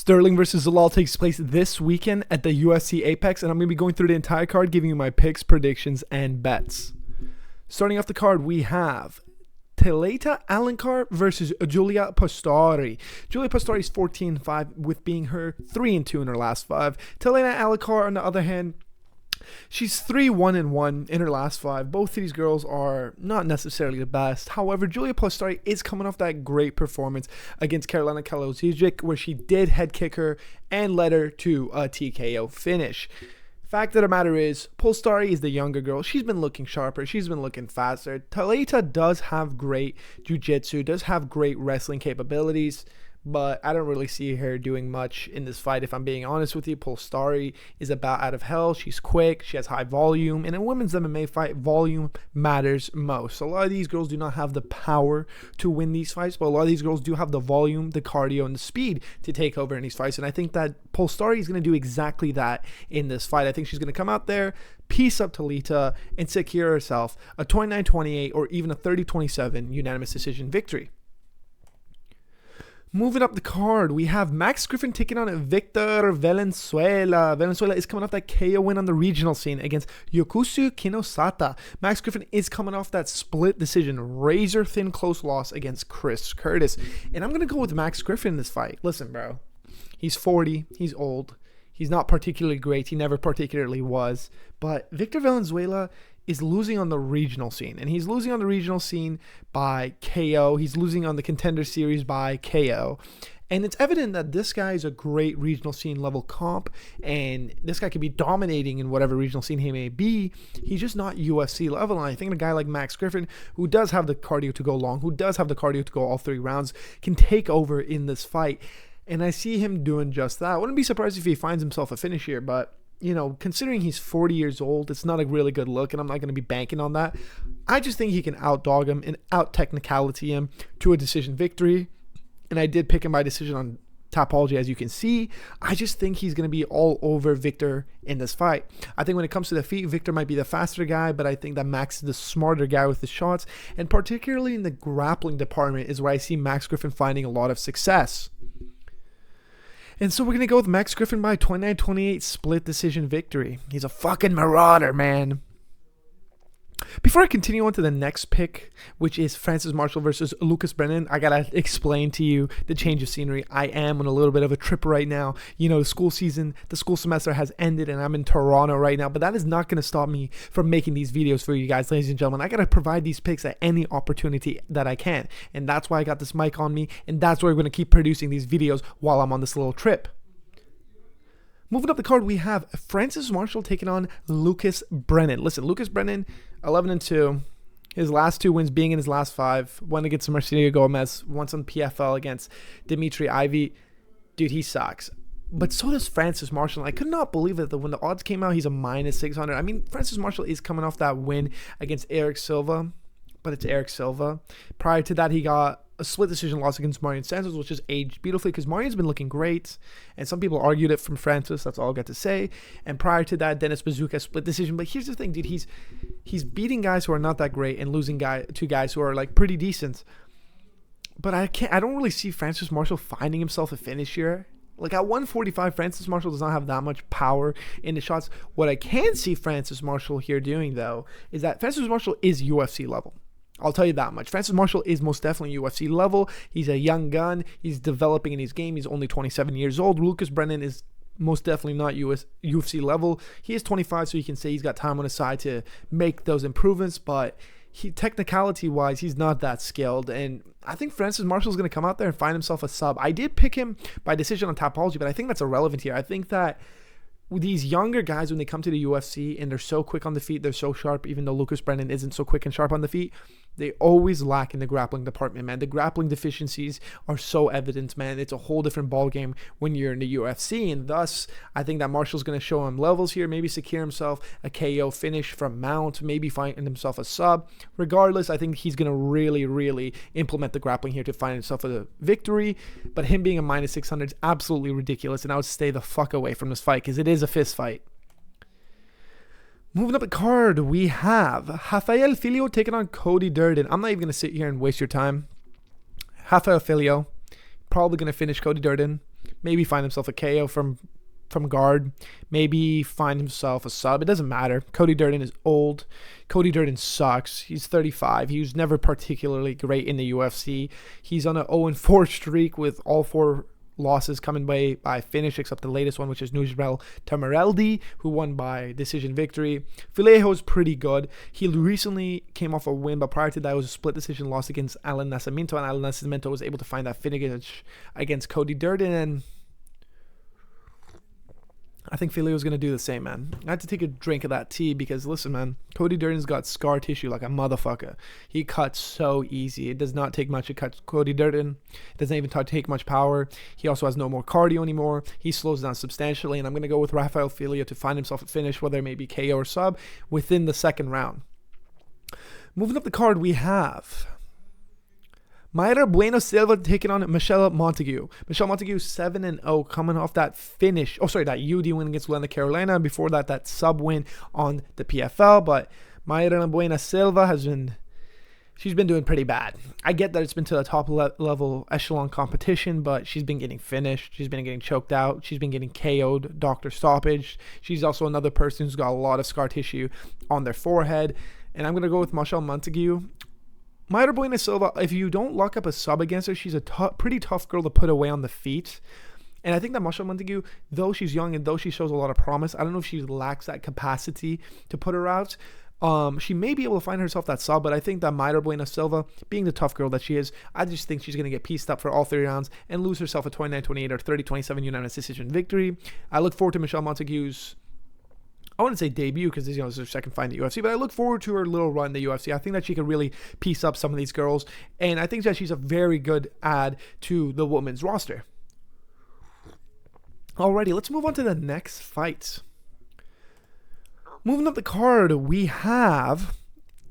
Sterling versus Zalal takes place this weekend at the UFC Apex, and I'm going to be going through the entire card, giving you my picks, predictions, and bets. Starting off the card, we have Taylor Alencar versus Julia Pastori. Julia Pastori is 14-5 with being her 3-2 in her last 5. Taylor Alencar, on the other hand, she's 3-1-1 in her last 5. Both of these girls are not necessarily the best. However, Julia Pastori is coming off that great performance against Karolina Kowalkiewicz, where she did head kick her and led her to a TKO finish. Fact of the matter is, Pastori is the younger girl. She's been looking sharper. She's been looking faster. Taylor does have great jiu-jitsu, does have great wrestling capabilities, but I don't really see her doing much in this fight, if I'm being honest with you. Pastori is about out of hell. She's quick. She has high volume. And in a women's MMA fight, volume matters most. A lot of these girls do not have the power to win these fights, but a lot of these girls do have the volume, the cardio, and the speed to take over in these fights. And I think that Pastori is going to do exactly that in this fight. I think she's going to come out there, piece up Taylor, and secure herself a 29-28 or even a 30-27 unanimous decision victory. Moving up the card, we have Max Griffin taking on Victor Valenzuela. Valenzuela is coming off that KO win on the regional scene against Yokusu Kinosata. Max Griffin is coming off that split decision, razor-thin close loss against Chris Curtis. And I'm going to go with Max Griffin in this fight. Listen, bro. He's 40. He's old. He's not particularly great. He never particularly was. But Victor Valenzuela is losing on the regional scene, and he's losing on the regional scene by KO. He's losing on the Contender Series by KO, and it's evident that this guy is a great regional scene level comp, and this guy could be dominating in whatever regional scene he may be. He's just not UFC level, and I think a guy like Max Griffin, who does have the cardio to go long, who does have the cardio to go all 3 rounds, can take over in this fight, and I see him doing just that. I wouldn't be surprised if he finds himself a finish here, but you know, considering he's 40 years old, it's not a really good look, and I'm not going to be banking on that. I just think he can out-dog him and out-technicality him to a decision victory, and I did pick him by decision on Tapology, as you can see. I just think he's going to be all over Victor in this fight. I think when it comes to the feet, Victor might be the faster guy, but I think that Max is the smarter guy with the shots, and particularly in the grappling department is where I see Max Griffin finding a lot of success. And so we're going to go with Max Griffin by 29-28 split decision victory. He's a fucking marauder, man. Before I continue on to the next pick, which is Francis Marshall versus Lucas Brennan, I got to explain to you the change of scenery. I am on a little bit of a trip right now. You know, the school semester has ended, and I'm in Toronto right now, but that is not going to stop me from making these videos for you guys, ladies and gentlemen. I got to provide these picks at any opportunity that I can, and that's why I got this mic on me, and that's why we're going to keep producing these videos while I'm on this little trip. Moving up the card, we have Francis Marshall taking on Lucas Brennan. Listen, Lucas Brennan, 11-2. His last 2 wins being in his last 5. One against Martinetti Gomez, once on PFL against Dimitri Ivy. Dude, he sucks. But so does Francis Marshall. I could not believe it that when the odds came out, he's a -600. I mean, Francis Marshall is coming off that win against Eric Silva, but it's Eric Silva. Prior to that, he got a split decision loss against Marion Santos, which is aged beautifully because Marion's been looking great, and some people argued it from Francis. That's all I got to say. And prior to that, Dennis Bazooka split decision. But here's the thing, dude. He's beating guys who are not that great and losing to guys who are like pretty decent. But I don't really see Francis Marshall finding himself a finish here. Like at 145, Francis Marshall does not have that much power in the shots. What I can see Francis Marshall here doing, though, is that Francis Marshall is UFC level. I'll tell you that much. Francis Marshall is most definitely UFC level. He's a young gun. He's developing in his game. He's only 27 years old. Lucas Brennan is most definitely not UFC level. He is 25, so you can say he's got time on his side to make those improvements, but technicality-wise, he's not that skilled, and I think Francis Marshall is going to come out there and find himself a sub. I did pick him by decision on Tapology, but I think that's irrelevant here. I think that these younger guys, when they come to the UFC and they're so quick on the feet, they're so sharp, even though Lucas Brennan isn't so quick and sharp on the feet, they always lack in the grappling department, man. The grappling deficiencies are so evident, man. It's a whole different ballgame when you're in the UFC, and thus, I think that Marshall's going to show him levels here, maybe secure himself a KO finish from Mount, maybe find himself a sub. Regardless, I think he's going to really, really implement the grappling here to find himself a victory, but him being a -600 is absolutely ridiculous, and I would stay the fuck away from this fight because it is a fist fight. Moving up the card, we have Rafael Filho taking on Cody Durden. I'm not even going to sit here and waste your time. Rafael Filho, probably going to finish Cody Durden. maybe find himself a KO from guard, maybe find himself a sub. It doesn't matter. Cody Durden is old. Cody Durden sucks. He's 35. He was never particularly great in the UFC. He's on an 0-4 streak with all 4 losses coming by finish, except the latest one, which is Nujrel Tamareldi, who won by decision victory. Vallejo's pretty good. He recently came off a win, but prior to that, it was a split decision loss against Alan Nascimento, and Alan Nascimento was able to find that finish against Cody Durden, and I think Vallejo's going to do the same, man. I had to take a drink of that tea because, listen, man, Cody Durden's got scar tissue like a motherfucker. He cuts so easy. It does not take much to cut Cody Durden. It doesn't even take much power. He also has no more cardio anymore. He slows down substantially, and I'm going to go with Rafael Vallejo to find himself a finish, whether it may be KO or sub, within the second round. Moving up the card, we have Mayra Bueno Silva taking on Michelle Montague. Michelle Montague 7-0, coming off that finish. That UD win against Glenda Carolina. Before that sub win on the PFL. But Mayra Bueno Silva she's been doing pretty bad. I get that it's been to the top level echelon competition, but she's been getting finished. She's been getting choked out. She's been getting KO'd, doctor stoppage. She's also another person who's got a lot of scar tissue on their forehead. And I'm going to go with Michelle Montague. Mayra Bueno Silva, if you don't lock up a sub against her, she's a pretty tough girl to put away on the feet. And I think that Michelle Montague, though she's young and though she shows a lot of promise, I don't know if she lacks that capacity to put her out. She may be able to find herself that sub, but I think that Mayra Bueno Silva, being the tough girl that she is, I just think she's going to get pieced up for all 3 rounds and lose herself a 29-28 or 30-27 unanimous decision victory. I look forward to Michelle Montague's, I wouldn't say debut because this is her second fight in the UFC, but I look forward to her little run in the UFC. I think that she could really piece up some of these girls, and I think that she's a very good add to the women's roster. Alrighty, let's move on to the next fight. Moving up the card, we have...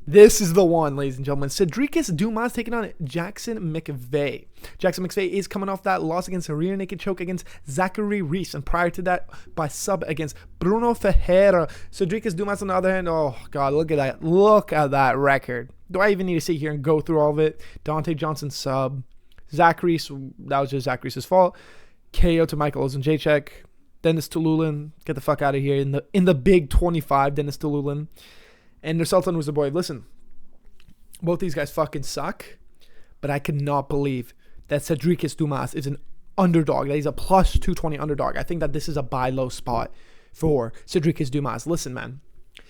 This is the one, ladies and gentlemen. Cedricus Dumas taking on Jackson McVeigh. Jackson McVeigh is coming off that loss against a rear naked choke against Zachary Reese, and prior to that, by sub against Bruno Ferreira. Cedricus Dumas, on the other hand, oh god, look at that. Look at that record. Do I even need to sit here and go through all of it? Dante Johnson sub. Zachary, that was just Zach Reese's fault. KO to Michael Ozenjacek. Dennis Tululin, get the fuck out of here. In the big 25, Dennis Tululin. And Sultan was the boy. Listen, both these guys fucking suck, but I cannot believe that Cedricus Dumas is an underdog, that he's a plus 220 underdog. I think that this is a buy low spot for Cedricus Dumas. Listen, man,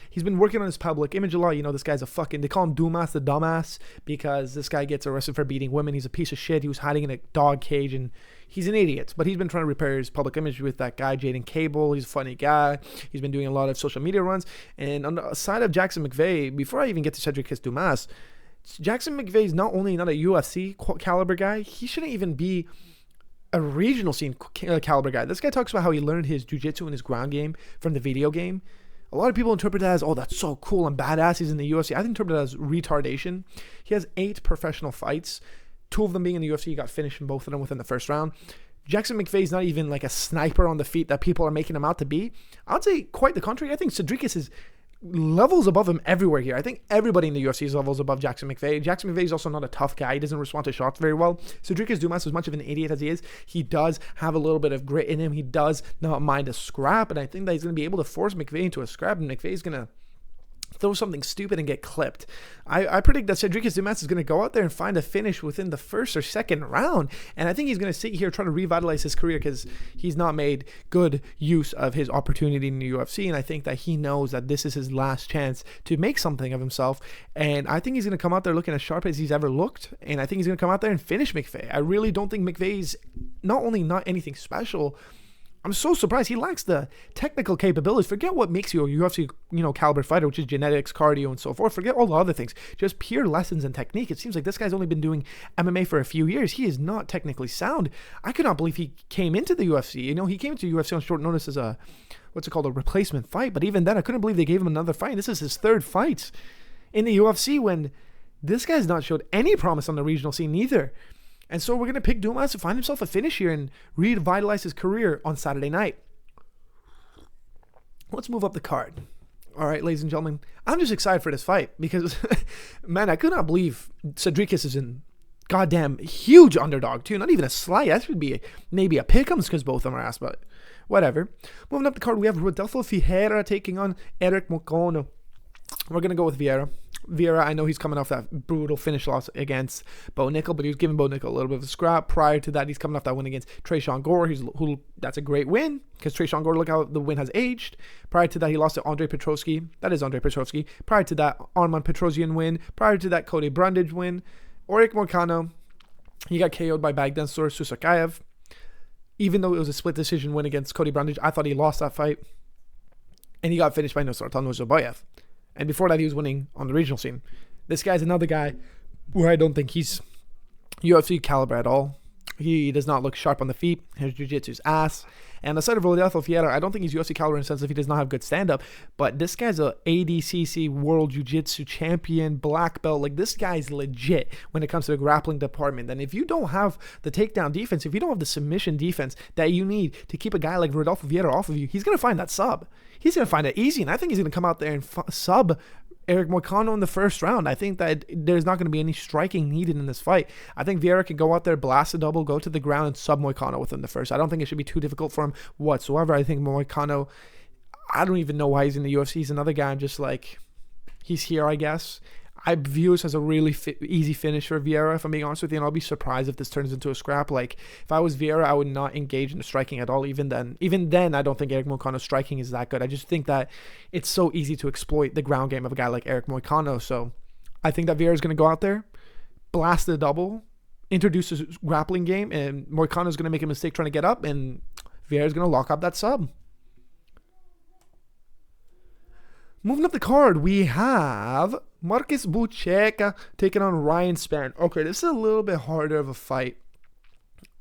he's been working on his public image a lot. You know, this guy's they call him Dumas the dumbass because this guy gets arrested for beating women. He's a piece of shit. He was hiding in a dog cage and he's an idiot, but he's been trying to repair his public image with that guy, Jaden Cable. He's a funny guy. He's been doing a lot of social media runs. And on the side of Jackson McVeigh, before I even get to Cedricus Dumas, Jackson McVeigh is not only not a UFC caliber guy, he shouldn't even be a regional scene caliber guy. This guy talks about how he learned his jiu-jitsu and his ground game from the video game. A lot of people interpret that as, oh, that's so cool and badass. He's in the UFC. I interpret it as retardation. He has 8 professional fights. 2 of them being in the UFC, he got finished in both of them within the first round. Jackson McVeigh's not even like a sniper on the feet that people are making him out to be. I would say quite the contrary. I think Cedricus is levels above him everywhere here. I think everybody in the UFC is levels above Jackson McVeigh. Jackson McVeigh is also not a tough guy. He doesn't respond to shots very well. Cedricus Dumas, as much of an idiot as he is, he does have a little bit of grit in him. He does not mind a scrap, and I think that he's going to be able to force McVeigh into a scrap, and McVeigh's going to throw something stupid and get clipped. I predict that Cedricus Dumas is going to go out there and find a finish within the first or second round. And I think he's going to sit here trying to revitalize his career because he's not made good use of his opportunity in the UFC. And I think that he knows that this is his last chance to make something of himself. And I think he's going to come out there looking as sharp as he's ever looked. And I think he's going to come out there and finish McVeigh. I really don't think McVeigh's not only not anything special, I'm so surprised he lacks the technical capabilities. Forget what makes you a UFC, caliber fighter, which is genetics, cardio, and so forth. Forget all the other things. Just pure lessons and technique. It seems like this guy's only been doing MMA for a few years. He is not technically sound. I could not believe he came into the UFC. He came into the UFC on short notice as a replacement fight. But even then, I couldn't believe they gave him another fight. This is his 3rd fight in the UFC when this guy's not showed any promise on the regional scene either. And so we're going to pick Dumas to find himself a finish here and revitalize his career on Saturday night. Let's move up the card. All right, ladies and gentlemen, I'm just excited for this fight because, man, I could not believe Cedricus is in goddamn huge underdog too. Not even a slight. That should be maybe a pick'ems because both of them are ass, but whatever. Moving up the card, we have Rodolfo Vieira taking on Eric Moicano. We're going to go with Vieira. Vieira, I know he's coming off that brutal finish loss against Bo Nickel, but he was giving Bo Nickel a little bit of a scrap. Prior to that, he's coming off that win against Tresean Gore. That's a great win because Tresean Gore, look how the win has aged. Prior to that, he lost to Andre Petroski. That is Andre Petroski. Prior to that, Arman Petrosian win. Prior to that, Cody Brundage win. Eric Moicano, he got KO'd by Bagdansur Susakayev. Even though it was a split decision win against Cody Brundage, I thought he lost that fight. And he got finished by Nursultan Nazarbayev. And before that, he was winning on the regional scene. This guy's another guy where I don't think he's UFC caliber at all. He does not look sharp on the feet. His jiu-jitsu's ass. And aside of Rodolfo Vieira, I don't think he's UFC caliber in the sense that he does not have good stand-up. But this guy's a ADCC World Jiu-Jitsu champion, black belt. Like, this guy's legit when it comes to the grappling department. And if you don't have the takedown defense, if you don't have the submission defense that you need to keep a guy like Rodolfo Vieira off of you, he's going to find that sub. He's going to find it easy. And I think he's going to come out there and sub Eric Moicano in the first round. I think that there's not going to be any striking needed in this fight. I think Vieira can go out there, blast a double, go to the ground, and sub Moicano within the first. I don't think it should be too difficult for him whatsoever. I think Moicano, I don't even know why he's in the UFC. He's another guy I'm just like, he's here, I guess. I view this as a really easy finish for Vieira, if I'm being honest with you, and I'll be surprised if this turns into a scrap. Like, if I was Vieira, I would not engage in the striking at all. Even then, I don't think Eric Moicano's striking is that good. I just think that it's so easy to exploit the ground game of a guy like Eric Moicano. So I think that Vieira's going to go out there, blast the double, introduce his grappling game, and Moicano's going to make a mistake trying to get up, and Vieira's going to lock up that sub. Moving up the card, we have Marcus Buchecha taking on Ryan Spann. Okay, this is a little bit harder of a fight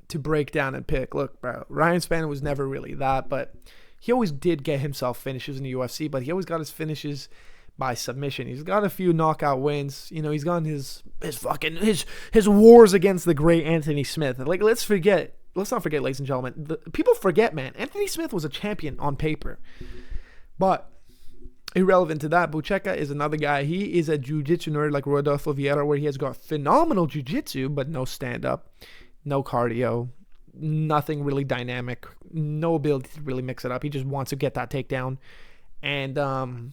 to break down and pick. Look, bro, Ryan Spann was never really that, but he always did get himself finishes in the UFC, but he always got his finishes by submission. He's got a few knockout wins. You know, he's gotten his wars against the great Anthony Smith. Like, let's not forget, ladies and gentlemen. People forget, man. Anthony Smith was a champion on paper. But irrelevant to that, Buchecha is another guy. He is a jiu-jitsu nerd like Rodolfo Vieira, where he has got phenomenal jiu-jitsu, but no stand-up, no cardio, nothing really dynamic, no ability to really mix it up. He just wants to get that takedown. And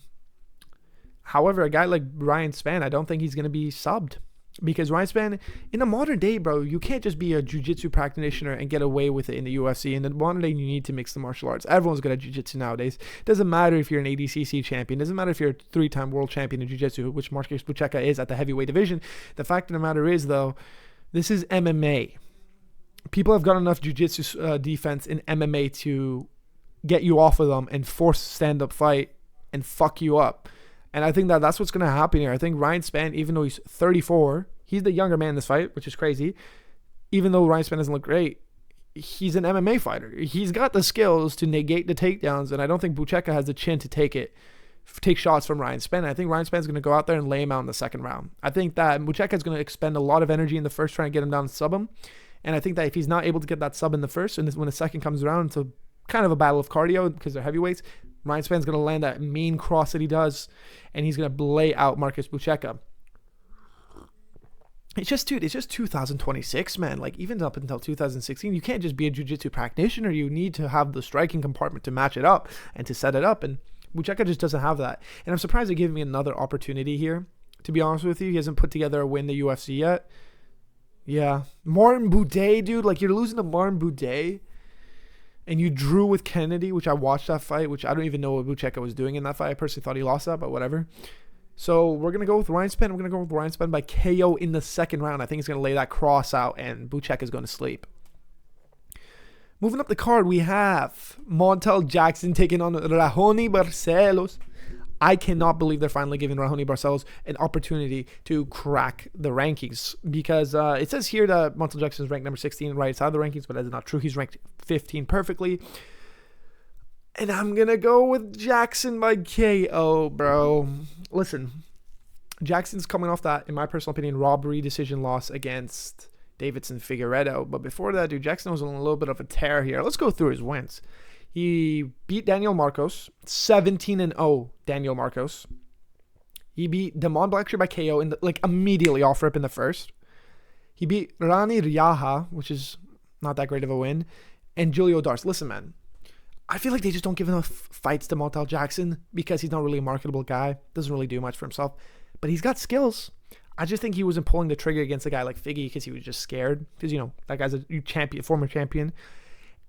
however, a guy like Ryan Spann, I don't think he's going to be subbed. Because Ryan Spann, in the modern day, bro, you can't just be a jiu-jitsu practitioner and get away with it in the UFC. In the modern day, you need to mix the martial arts. Everyone's good at jiu-jitsu nowadays. Doesn't matter if you're an ADCC champion. Doesn't matter if you're a 3-time world champion in jiu-jitsu, which Marcus Buchecha is at the heavyweight division. The fact of the matter is, though, this is MMA. People have got enough jiu-jitsu defense in MMA to get you off of them and force a stand-up fight and fuck you up. And I think that that's what's going to happen here. I think Ryan Spann, even though he's 34, he's the younger man in this fight, which is crazy. Even though Ryan Spann doesn't look great, he's an MMA fighter. He's got the skills to negate the takedowns, and I don't think Buchecha has the chin to take shots from Ryan Spann. I think Ryan Spann's going to go out there and lay him out in the second round. I think that Buchecha is going to expend a lot of energy in the first trying to get him down and sub him. And I think that if he's not able to get that sub in the first, and when the second comes around, it's a kind of a battle of cardio because they're heavyweights. Ryan Spann's going to land that mean cross that he does, and he's going to lay out Marcus Buchecha. It's just 2026, man. Like, even up until 2016, you can't just be a jiu-jitsu practitioner. You need to have the striking compartment to match it up and to set it up, and Buchecha just doesn't have that. And I'm surprised they gave me another opportunity here, to be honest with you. He hasn't put together a win in the UFC yet. Yeah. Martin Boudet, dude. Like, you're losing to Martin Boudet. And you drew with Kennedy, which I watched that fight, which I don't even know what Buchecha was doing in that fight. I personally thought he lost that, but whatever. So we're going to go with Ryan Spann. We're going to go with Ryan Spann by KO in the second round. I think he's going to lay that cross out, and Buchecha is going to sleep. Moving up the card, we have Montel Jackson taking on Raoni Barcelos. I cannot believe they're finally giving Raoni Barcelos an opportunity to crack the rankings, because it says here that Montel Jackson is ranked number 16 right side of the rankings, but that's not true. He's ranked 15 perfectly. And I'm going to go with Jackson by KO, bro. Listen, Jackson's coming off that, in my personal opinion, robbery decision loss against Davidson Figueiredo. But before that, dude, Jackson was on a little bit of a tear here. Let's go through his wins. He beat Daniel Marcos, 17-0 Daniel Marcos. He beat Dumont Blackshear by KO immediately off rip in the first. He beat Rani Riaha, which is not that great of a win, and Julio Dars. Listen, man, I feel like they just don't give enough fights to Montel Jackson because he's not really a marketable guy. Doesn't really do much for himself, but he's got skills. I just think he wasn't pulling the trigger against a guy like Figgy because he was just scared. Because, that guy's a champion, former champion.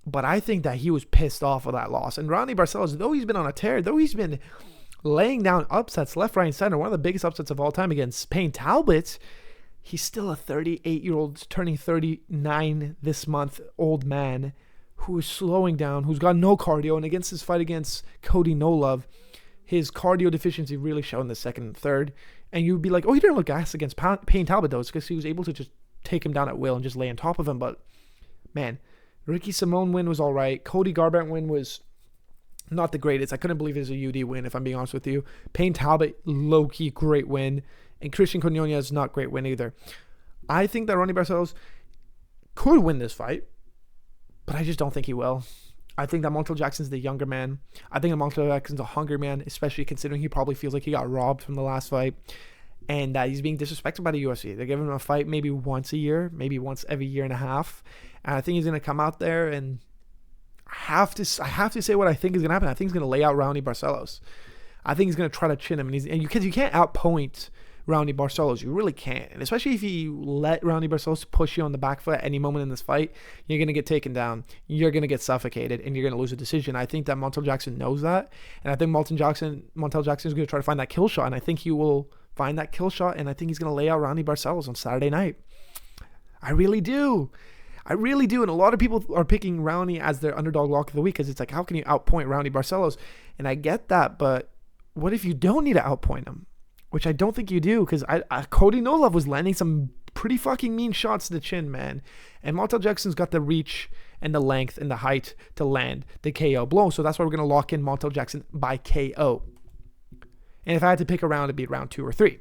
But I think that he was pissed off of that loss. And Ronnie Barcelos, though he's been on a tear, though he's been laying down upsets left, right, and center, one of the biggest upsets of all time against Payne Talbot, he's still a 38-year-old, turning 39 this month, old man who is slowing down, who's got no cardio. And against his fight against Cody No Love, his cardio deficiency really showed in the second and third. And you'd be like, oh, he didn't look gas against Payne Talbot, though. It's because he was able to just take him down at will and just lay on top of him. But, man, Ricky Simone win was all right. Cody Garbrandt win was not the greatest. I couldn't believe it was a UD win, if I'm being honest with you. Payne Talbot, low-key, great win. And Christian Cunha not great win either. I think that Ronnie Barcelos could win this fight, but I just don't think he will. I think that Montel Jackson's the younger man. I think that Montel Jackson's a hungry man, especially considering he probably feels like he got robbed from the last fight and that he's being disrespected by the UFC. They're giving him a fight maybe once a year, maybe once every year and a half. And I think he's going to come out there and I have to say what I think is going to happen. I think he's going to lay out Ronnie Barcelos. I think he's going to try to chin him. And you can't outpoint Ronnie Barcelos. You really can't. And especially if you let Ronnie Barcelos push you on the back foot at any moment in this fight, you're going to get taken down. You're going to get suffocated and you're going to lose a decision. I think that Montel Jackson knows that. And I think Montel Jackson is going to try to find that kill shot. And I think he will find that kill shot. And I think he's going to lay out Ronnie Barcelos on Saturday night. I really do. And a lot of people are picking Ronnie as their underdog lock of the week because it's like, how can you outpoint Ronnie Barcelos? And I get that, but what if you don't need to outpoint him? Which I don't think you do, because Cody No Love was landing some pretty fucking mean shots to the chin, man. And Montel Jackson's got the reach and the length and the height to land the KO blow. So that's why we're going to lock in Montel Jackson by KO. And if I had to pick a round, it'd be round 2 or 3.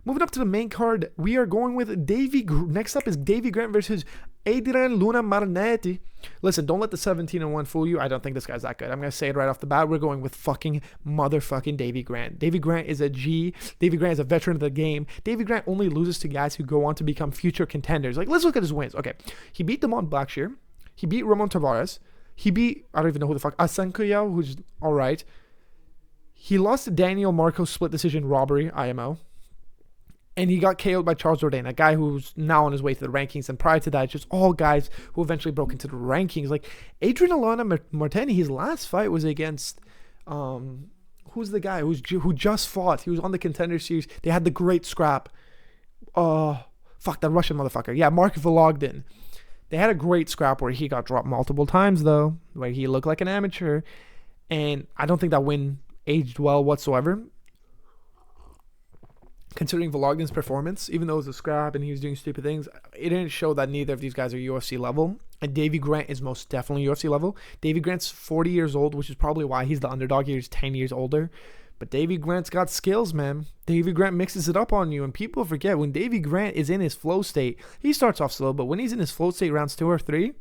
Moving up to the main card, we are going with next up is Davy Grant versus Adrian Luna Martinetti. Listen, don't let the 17-1 fool you. I don't think this guy's that good. I'm going to say it right off the bat. We're going with fucking motherfucking Davy Grant. Davy Grant is a G. Davy Grant is a veteran of the game. Davy Grant only loses to guys who go on to become future contenders. Like, let's look at his wins. Okay, he beat Dumont Blackshear. He beat Ramon Tavares. He beat, I don't even know who the fuck, Asankuyo, who's all right. He lost to Daniel Marco split decision robbery, IMO. And he got KO'd by Charles Jourdain, a guy who's now on his way to the rankings. And prior to that, it's just all guys who eventually broke into the rankings. Like Adrian Alana Martini, his last fight was against, who's the guy who just fought? He was on the Contender Series. They had the great scrap. That Russian motherfucker. Yeah, Mark Vologdin. They had a great scrap where he got dropped multiple times, though, where he looked like an amateur. And I don't think that win aged well whatsoever. Considering Vologdin's performance, even though it was a scrap and he was doing stupid things, it didn't show that neither of these guys are UFC level. And Davy Grant is most definitely UFC level. Davy Grant's 40 years old, which is probably why he's the underdog. He's 10 years older. But Davy Grant's got skills, man. Davy Grant mixes it up on you. And people forget, when Davy Grant is in his flow state, he starts off slow. But when he's in his flow state rounds 2 or 3,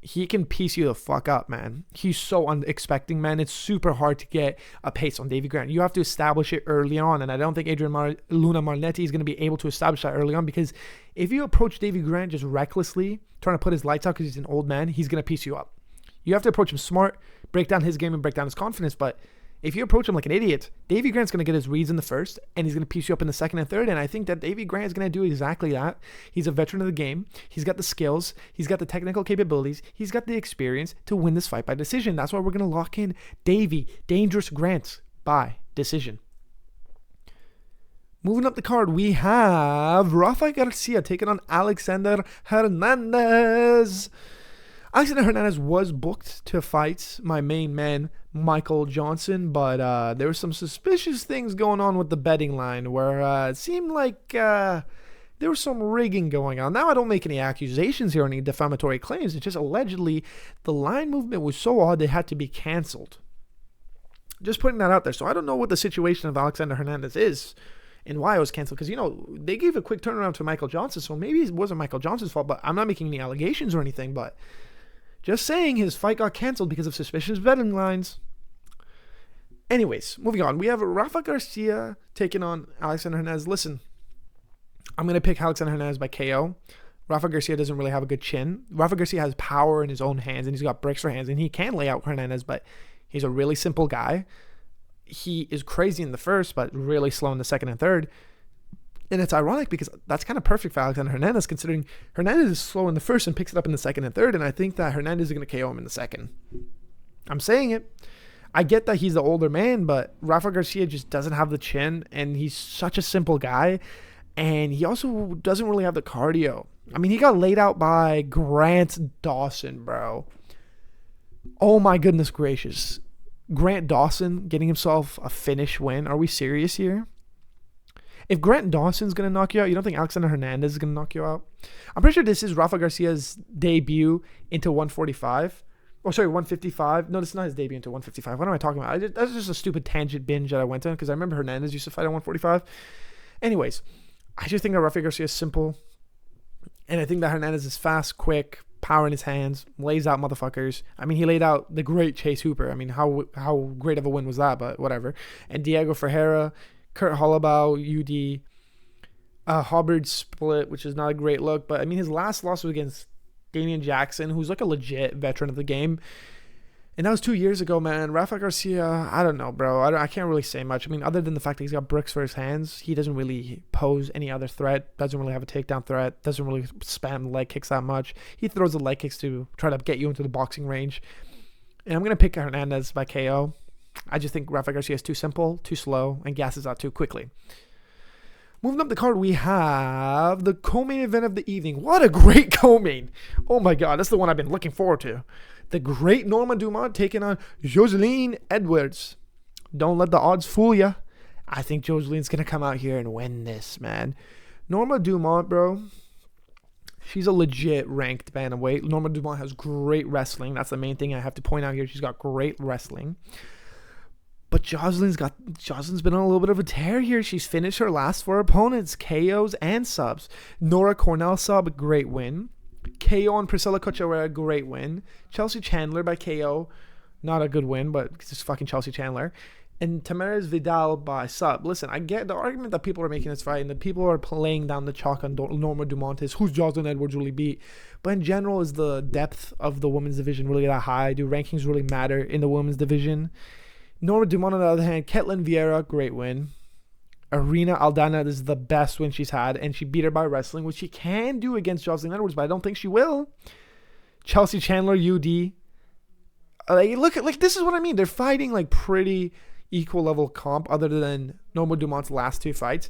he can piece you the fuck up, man. He's so unexpecting, man. It's super hard to get a pace on Davy Grant. You have to establish it early on, and I don't think Luna Martinetti is going to be able to establish that early on, because if you approach Davy Grant just recklessly, trying to put his lights out because he's an old man, he's going to piece you up. You have to approach him smart, break down his game and break down his confidence, but if you approach him like an idiot, Davy Grant's going to get his reads in the first, and he's going to piece you up in the second and third, and I think that Davy Grant is going to do exactly that. He's a veteran of the game. He's got the skills. He's got the technical capabilities. He's got the experience to win this fight by decision. That's why we're going to lock in Davy Dangerous Grant by decision. Moving up the card, we have Rafa Garcia taking on Alexander Hernandez. Alexander Hernandez was booked to fight my main man, Michael Johnson, but there were some suspicious things going on with the betting line where it seemed like there was some rigging going on. Now, I don't make any accusations here or any defamatory claims. It's just allegedly the line movement was so odd they had to be canceled. Just putting that out there. So I don't know what the situation of Alexander Hernandez is and why it was canceled, because, they gave a quick turnaround to Michael Johnson, so maybe it wasn't Michael Johnson's fault, but I'm not making any allegations or anything, but just saying his fight got canceled because of suspicious betting lines. Anyways, moving on. We have Rafa Garcia taking on Alexander Hernandez. Listen, I'm going to pick Alexander Hernandez by KO. Rafa Garcia doesn't really have a good chin. Rafa Garcia has power in his own hands, and he's got bricks for hands, and he can lay out Hernandez, but he's a really simple guy. He is crazy in the first, but really slow in the second and third. And it's ironic because that's kind of perfect for Alexander Hernandez, considering Hernandez is slow in the first and picks it up in the second and third, and I think that Hernandez is going to KO him in the second. I'm saying it. I get that he's the older man, but Rafa Garcia just doesn't have the chin, and he's such a simple guy, and he also doesn't really have the cardio. I mean, he got laid out by Grant Dawson, bro. Oh my goodness gracious. Grant Dawson getting himself a finish win. Are we serious here? If Grant Dawson's going to knock you out, you don't think Alexander Hernandez is going to knock you out? I'm pretty sure this is Rafa Garcia's debut into 145. Oh, sorry, 155. No, this is not his debut into 155. What am I talking about? That's just a stupid tangent binge that I went on because I remember Hernandez used to fight at 145. Anyways, I just think that Rafa Garcia is simple. And I think that Hernandez is fast, quick, power in his hands, lays out motherfuckers. I mean, he laid out the great Chase Hooper. I mean, how great of a win was that? But whatever. And Diego Ferreira, Kurt Hollabau, UD, Hubbard split, which is not a great look. But I mean, his last loss was against Damian Jackson, who's like a legit veteran of the game. And that was 2 years ago, man. Rafa Garcia, I don't know, bro. I can't really say much. I mean, other than the fact that he's got bricks for his hands, he doesn't really pose any other threat. Doesn't really have a takedown threat. Doesn't really spam leg kicks that much. He throws the leg kicks to try to get you into the boxing range. And I'm going to pick Hernandez by KO. I just think Rafa Garcia is too simple, too slow, and gasses out too quickly. Moving up the card, we have the co-main event of the evening. What a great co-main. Oh my God, that's the one I've been looking forward to. The great Norma Dumont taking on Joseline Edwards. Don't let the odds fool you. I think Joseline's going to come out here and win this, man. Norma Dumont, bro, she's a legit ranked bantamweight. Norma Dumont has great wrestling. That's the main thing I have to point out here. She's got great wrestling. But Jocelyn's been on a little bit of a tear here. She's finished her last 4 opponents, KOs and subs. Nora Cornell sub, great win. KO on Priscilla Cachoeira, great win. Chelsea Chandler by KO, not a good win, but it's just fucking Chelsea Chandler. And Tamaris Vidal by sub. Listen, I get the argument that people are making this fight and that people are laying down the chalk on Norma Dumont is who's Jocelyn Edwards really beat. But in general, is the depth of the women's division really that high? Do rankings really matter in the women's division? Norma Dumont, on the other hand, Ketlin Vieira, great win. Arena Aldana, this is the best win she's had, and she beat her by wrestling, which she can do against Jocelyn Edwards, but I don't think she will. Chelsea Chandler, UD. Look, this is what I mean. They're fighting like pretty equal level comp other than Norma Dumont's last 2 fights.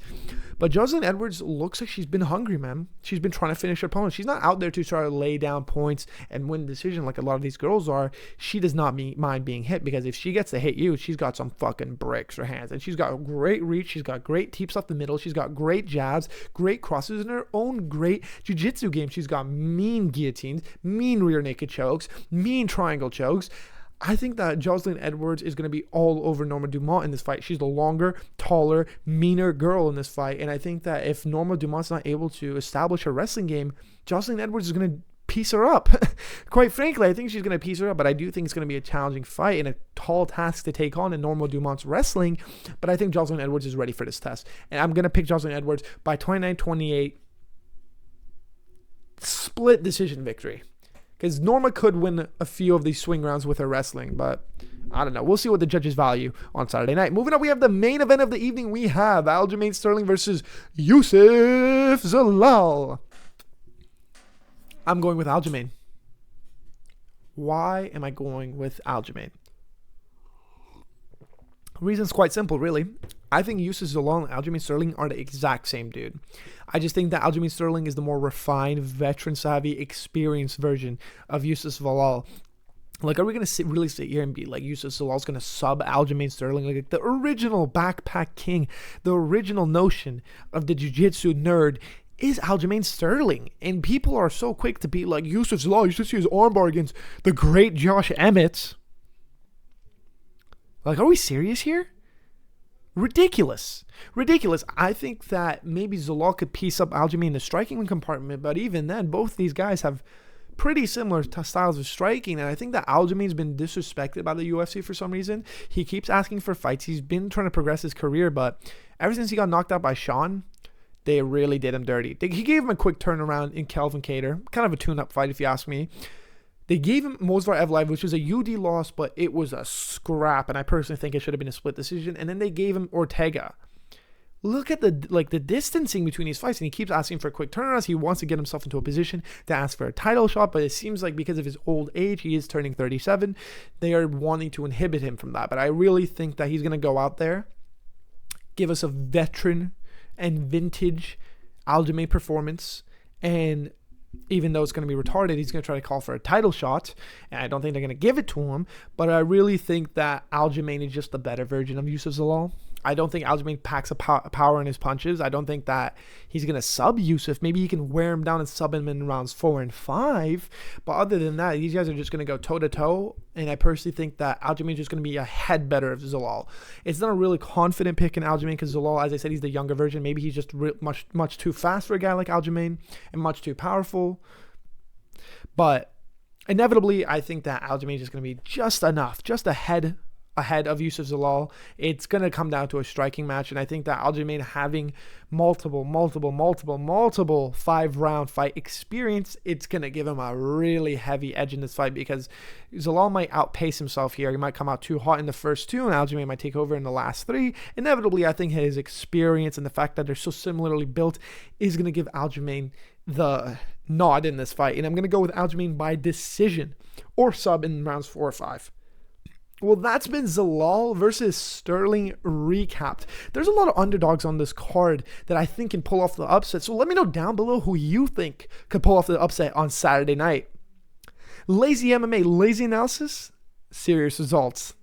But Jocelyn Edwards looks like she's been hungry, man. She's been trying to finish her opponent. She's not out there to try to lay down points and win the decision like a lot of these girls are. She does not mind being hit because if she gets to hit you, she's got some fucking bricks for hands. And she's got great reach. She's got great teeps off the middle. She's got great jabs, great crosses, and her own great jiu-jitsu game. She's got mean guillotines, mean rear naked chokes, mean triangle chokes. I think that Jocelyn Edwards is going to be all over Norma Dumont in this fight. She's the longer, taller, meaner girl in this fight. And I think that if Norma Dumont's not able to establish her wrestling game, Jocelyn Edwards is going to piece her up. Quite frankly, I think she's going to piece her up. But I do think it's going to be a challenging fight and a tall task to take on in Norma Dumont's wrestling. But I think Jocelyn Edwards is ready for this test. And I'm going to pick Jocelyn Edwards by 29-28. Split decision victory. Because Norma could win a few of these swing rounds with her wrestling, but I don't know. We'll see what the judges value on Saturday night. Moving up, we have the main event of the evening. We have Aljamain Sterling versus Youssef Zalal. I'm going with Aljamain. Why am I going with Aljamain? Reason's quite simple, really. I think Youssef Zalal and Aljamain Sterling are the exact same dude. I just think that Aljamain Sterling is the more refined, veteran-savvy, experienced version of Youssef Zalal. Like, are we going to really sit here and be like, Youssef Zalal's going to sub Aljamain Sterling? Like, the original backpack king, the original notion of the jiu-jitsu nerd is Aljamain Sterling. And people are so quick to be like, Youssef Zalal, you should see his armbar against the great Josh Emmett. Like, are we serious here? Ridiculous. I think that maybe Zalal could piece up Aljamain in the striking compartment, but even then, both these guys have pretty similar styles of striking, and I think that Aljamain's been disrespected by the UFC for some reason. He keeps asking for fights. He's been trying to progress his career, but ever since he got knocked out by Sean, They really did him dirty. He gave him a quick turnaround in Calvin Kattar. Kind of a tune-up fight, if you ask me. They gave him Movsar Evlive, which was a UD loss, but it was a scrap, and I personally think it should have been a split decision. And then they gave him Ortega. Look at the distancing between these fights, and he keeps asking for quick turnarounds. He wants to get himself into a position to ask for a title shot, but it seems like because of his old age, he is turning 37, they are wanting to inhibit him from that. But I really think that he's going to go out there, give us a veteran and vintage Aljamain performance, and even though it's going to be retarded, he's going to try to call for a title shot, and I don't think they're going to give it to him, but I really think that Aljamain is just the better version of Youssef Zalal. I don't think Aljamain packs a power in his punches. I don't think that he's going to sub Youssef. Maybe he can wear him down and sub him in rounds 4 and 5. But other than that, these guys are just going to go toe-to-toe. And I personally think that Aljamain is just going to be a head better of Zalal. It's not a really confident pick in Aljamain because Zalal, as I said, he's the younger version. Maybe he's just much too fast for a guy like Aljamain and much too powerful. But inevitably, I think that Aljamain is just going to be just enough, just ahead of Youssef Zalal. It's going to come down to a striking match, and I think that Aljamain having multiple 5-round fight experience, it's going to give him a really heavy edge in this fight because Zalal might outpace himself here. He might come out too hot in the first 2, and Aljamain might take over in the last 3. Inevitably, I think his experience and the fact that they're so similarly built is going to give Aljamain the nod in this fight, and I'm going to go with Aljamain by decision or sub in rounds 4 or 5. Well, that's been Zalal versus Sterling recapped. There's a lot of underdogs on this card that I think can pull off the upset. So let me know down below who you think could pull off the upset on Saturday night. Lazy MMA, lazy analysis, serious results.